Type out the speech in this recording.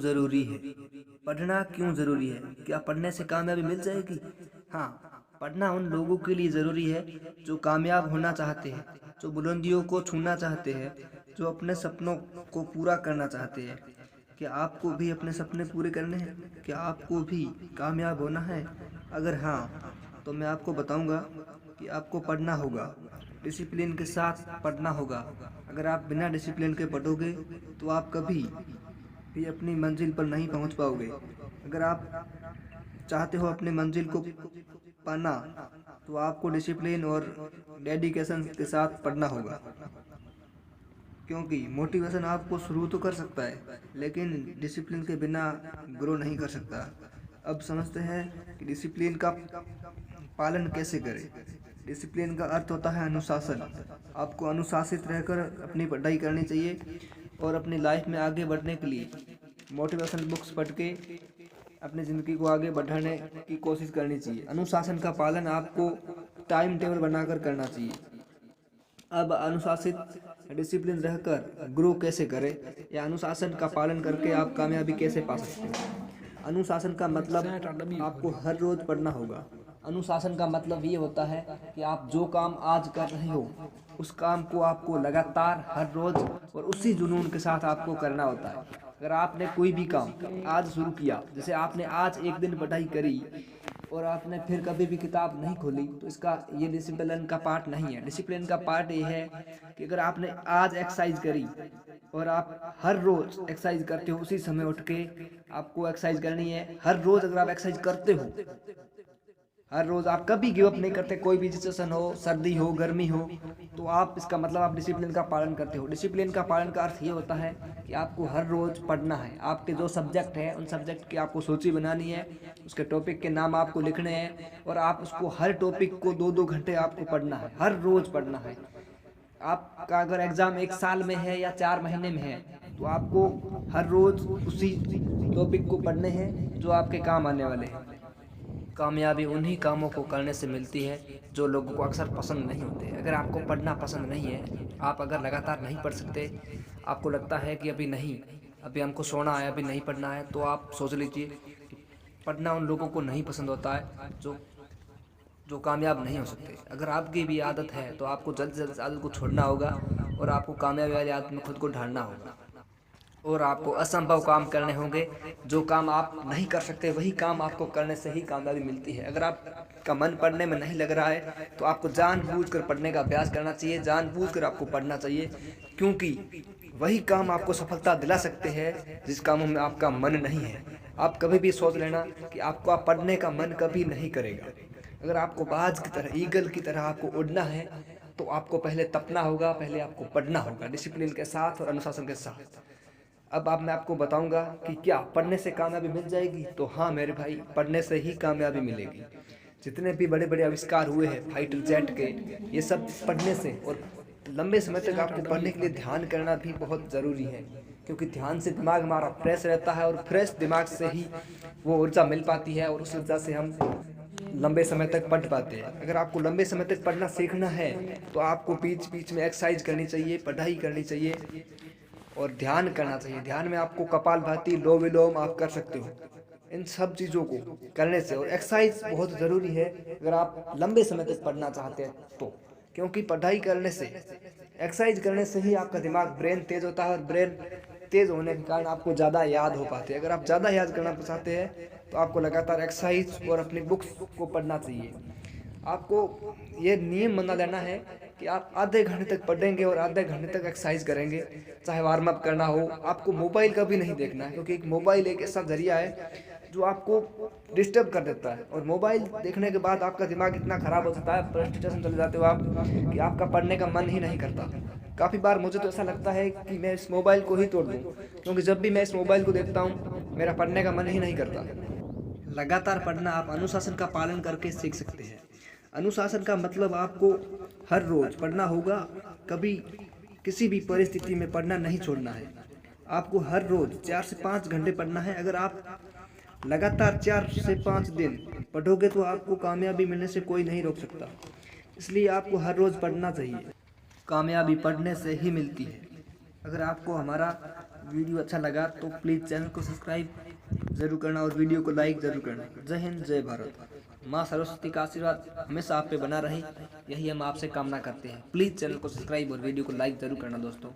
ज़रूरी है? पढ़ना क्यों ज़रूरी है? क्या पढ़ने से कामयाबी मिल जाएगी? हाँ, पढ़ना उन लोगों के लिए ज़रूरी है जो कामयाब होना चाहते हैं, जो बुलंदियों को छूना चाहते हैं, जो अपने सपनों को पूरा करना चाहते हैं। क्या आपको भी अपने सपने पूरे करने हैं? क्या आपको भी कामयाब होना है? अगर हाँ, तो मैं आपको बताऊंगा कि आपको पढ़ना होगा, डिसिप्लिन के साथ पढ़ना होगा। अगर आप बिना डिसिप्लिन के पढ़ोगे तो आप कभी भी अपनी मंजिल पर नहीं पहुंच पाओगे। अगर आप चाहते हो अपनी मंजिल को पाना तो आपको डिसिप्लिन और डेडिकेशन के साथ पढ़ना होगा, क्योंकि मोटिवेशन आपको शुरू तो कर सकता है लेकिन डिसिप्लिन के बिना ग्रो नहीं कर सकता। अब समझते हैं कि डिसिप्लिन का पालन कैसे करें। डिसिप्लिन का अर्थ होता है अनुशासन। आपको अनुशासित रहकर अपनी पढ़ाई करनी चाहिए और अपनी लाइफ में आगे बढ़ने के लिए मोटिवेशनल बुक्स पढ़ के अपनी ज़िंदगी को आगे बढ़ाने की कोशिश करनी चाहिए। अनुशासन का पालन आपको टाइम टेबल बनाकर करना चाहिए। अब अनुशासित डिसिप्लिन रहकर ग्रो कैसे करें या अनुशासन का पालन करके आप कामयाबी कैसे पा सकते हैं। अनुशासन का मतलब आपको हर रोज़ पढ़ना होगा। अनुशासन का मतलब ये होता है कि आप जो काम आज कर रहे हो उस काम को आपको लगातार हर रोज़ और उसी जुनून के साथ आपको करना होता है। अगर आपने कोई भी काम आज शुरू किया, जैसे आपने आज एक दिन पढ़ाई करी और आपने फिर कभी भी किताब नहीं खोली, तो इसका ये डिसिप्लिन का पार्ट नहीं है। डिसिप्लिन का पार्ट ये है कि अगर आपने आज एक्सरसाइज करी और आप हर रोज एक्सरसाइज करते हो, उसी समय उठ के आपको एक्सरसाइज करनी है। हर रोज अगर आप एक्सरसाइज करते हो, हर रोज आप कभी गिव अप नहीं करते, कोई भी सिचुएशन हो, सर्दी हो गर्मी हो, तो आप इसका मतलब आप डिसिप्लिन का पालन करते हो। डिसिप्लिन का पालन का अर्थ ये होता है कि आपको हर रोज पढ़ना है। आपके जो सब्जेक्ट है उन सब्जेक्ट की आपको सूची बनानी है, उसके टॉपिक के नाम आपको लिखने हैं और आप उसको हर टॉपिक को 2-2 घंटे आपको पढ़ना है, हर रोज पढ़ना है। आपका अगर एग्जाम 1 साल में है या 4 महीने में है तो आपको हर रोज उसी टॉपिक को पढ़ने हैं जो आपके काम आने वाले हैं। कामयाबी उन्हीं कामों को करने से मिलती है जो लोगों को अक्सर पसंद नहीं होते। अगर आपको पढ़ना पसंद नहीं है, आप अगर लगातार नहीं पढ़ सकते, आपको लगता है कि अभी नहीं, अभी हमको सोना है, अभी नहीं पढ़ना है, तो आप सोच लीजिए कि पढ़ना उन लोगों को नहीं पसंद होता है जो जो कामयाब नहीं हो सकते। अगर आपकी भी आदत है तो आपको जल्द से जल्द इस आदत को छोड़ना होगा और आपको कामयाबी वाली आदत में खुद को ढालना होगा और आपको असंभव काम करने होंगे। जो काम आप नहीं कर सकते वही काम आपको करने से ही कामयाबी मिलती है। अगर आपका मन पढ़ने में नहीं लग रहा है तो आपको जानबूझकर पढ़ने का अभ्यास करना चाहिए, जानबूझकर आपको पढ़ना चाहिए, क्योंकि वही काम आपको सफलता दिला सकते हैं जिस कामों में आपका मन नहीं है। आप कभी भी सोच लेना कि आपका पढ़ने का मन कभी नहीं करेगा। अगर आपको बाज की तरह, ईगल की तरह आपको उड़ना है तो आपको पहले तपना होगा, पहले आपको पढ़ना होगा डिसिप्लिन के साथ और अनुशासन के साथ। अब मैं आपको बताऊंगा कि क्या पढ़ने से कामयाबी मिल जाएगी। तो हाँ मेरे भाई, पढ़ने से ही कामयाबी मिलेगी। जितने भी बड़े बड़े आविष्कार हुए हैं फाइटर जेट के, ये सब पढ़ने से, और लंबे समय तक आपको पढ़ने के लिए ध्यान करना भी बहुत ज़रूरी है, क्योंकि ध्यान से दिमाग हमारा फ्रेश रहता है और फ्रेश दिमाग से ही वो ऊर्जा मिल पाती है और उस ऊर्जा से हम लंबे समय तक पढ़ पाते हैं। अगर आपको लंबे समय तक पढ़ना सीखना है तो आपको बीच बीच में एक्सरसाइज करनी चाहिए, पढ़ाई करनी चाहिए और ध्यान करना चाहिए। ध्यान में आपको कपालभाति, लोम विलोम आप कर सकते हो। इन सब चीज़ों को करने से, और एक्सरसाइज बहुत ज़रूरी है अगर आप लंबे समय तक पढ़ना चाहते हैं तो, क्योंकि पढ़ाई करने से, एक्सरसाइज करने से ही आपका दिमाग, ब्रेन तेज होता है और ब्रेन तेज होने के कारण आपको ज़्यादा याद हो पाते हैं। अगर आप ज़्यादा याद करना चाहते हैं तो आपको लगातार एक्सरसाइज और अपनी बुक्स को पढ़ना चाहिए। आपको ये नियम बना लेना है कि आप आधे घंटे तक पढ़ेंगे और आधे घंटे तक एक्सरसाइज करेंगे, चाहे वार्म अप करना हो। आपको मोबाइल कभी नहीं देखना है, क्योंकि एक मोबाइल एक ऐसा जरिया है जो आपको डिस्टर्ब कर देता है, और मोबाइल देखने के बाद आपका दिमाग इतना ख़राब हो जाता है, फ्रस्ट्रेशन चले जाते हो आप, कि आपका पढ़ने का मन ही नहीं करता। काफ़ी बार मुझे तो ऐसा लगता है कि मैं इस मोबाइल को ही तोड़ दूँ, क्योंकि जब भी मैं इस मोबाइल को देखता हूँ मेरा पढ़ने का मन ही नहीं करता। लगातार पढ़ना आप अनुशासन का पालन करके सीख सकते हैं। अनुशासन का मतलब आपको हर रोज पढ़ना होगा, कभी किसी भी परिस्थिति में पढ़ना नहीं छोड़ना है। आपको हर रोज 4 से 5 घंटे पढ़ना है। अगर आप लगातार 4 से 5 दिन पढ़ोगे तो आपको कामयाबी मिलने से कोई नहीं रोक सकता। इसलिए आपको हर रोज पढ़ना चाहिए। कामयाबी पढ़ने से ही मिलती है। अगर आपको हमारा वीडियो अच्छा लगा तो प्लीज़ चैनल को सब्सक्राइब ज़रूर करना और वीडियो को लाइक ज़रूर करना। जय हिंद, जय भारत। माँ सरस्वती का आशीर्वाद हमेशा आप पे बना रहे, यही हम आपसे कामना करते हैं। प्लीज़ चैनल को सब्सक्राइब और वीडियो को लाइक ज़रूर करना दोस्तों।